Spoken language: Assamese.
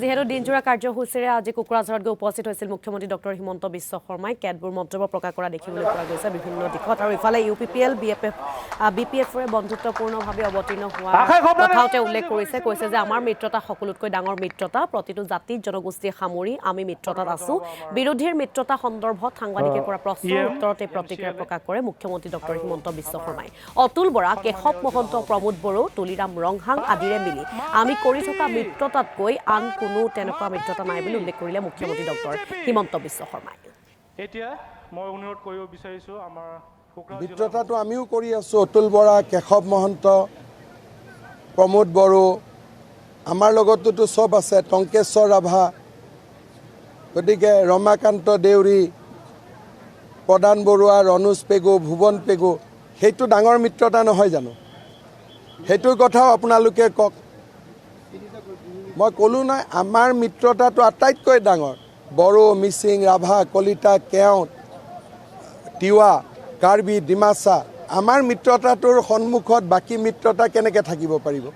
যিহেতু দিনজোৰা কাৰ্যসূচীৰে আজি কোকৰাঝাৰত গৈ উপস্থিত হৈছিল মুখ্যমন্ত্ৰী ডক্টৰ হিমন্ত বিশ্ব শৰ্মাই কেতবোৰ মন্তব্য প্ৰকাশ কৰা দেখিবলৈ পোৱা গৈছে বিভিন্ন দিশত আৰু ইফালে UPPL BPFৰে বন্ধুত্বপূৰ্ণভাৱে অৱতীৰ্ণ হোৱা কথাও তেওঁ উল্লেখ কৈছে যে আমাৰ মিত্ৰতা সকলোতকৈ ডাঙৰ মিত্ৰতা প্ৰতিটো জাতি জনগোষ্ঠী সামৰি আমি মিত্ৰতাত আছো বিৰোধীৰ মিত্ৰতা সন্দৰ্ভত সাংবাদিকে কৰা প্ৰশ্নৰ উত্তৰত এই প্ৰতিক্ৰিয়া প্ৰকাশ কৰে মুখ্যমন্ত্ৰী ডক্টৰ হিমন্ত বিশ্ব শৰ্মাই অতুল বৰা কেশৱ মহন্ত প্ৰমোদ বড়ো তুলিৰাম ৰংহাং আদিৰে মিলি আমি কৰি থকা মিত্ৰতাতকৈ আন কোনো তেনেকুৱা মিত্ৰতা নাই বুলি উল্লেখ কৰিলে মুখ্যমন্ত্ৰী ডক্টৰ হিমন্ত বিশ্ব শৰ্মাই এতিয়া মই অনুৰোধ কৰিব বিচাৰিছো আমাৰ মিত্ৰতাটো আমিও কৰি আছো অতুল বৰা কেশৱ মহন্ত প্ৰমোদ বড়ো আমাৰ লগততো সব আছে টংকেশ্বৰ ৰাভা গতিকে ৰমাকান্ত দেউৰী প্ৰদান বৰুৱা ৰণোজ পেগু ভুৱন পেগু সেইটো ডাঙৰ মিত্ৰতা নহয় জানো সেইটোৰ কথাও আপোনালোকে কওক মই ক'লো নাই আমাৰ মিত্ৰতাটো আটাইতকৈ ডাঙৰ বড়ো মিচিং ৰাভা কলিতা কেওট তিৱা কাৰ্বি ডিমাচা আমাৰ মিত্ৰতাটোৰ সন্মুখত বাকী মিত্ৰতা কেনেকৈ থাকিব পাৰিব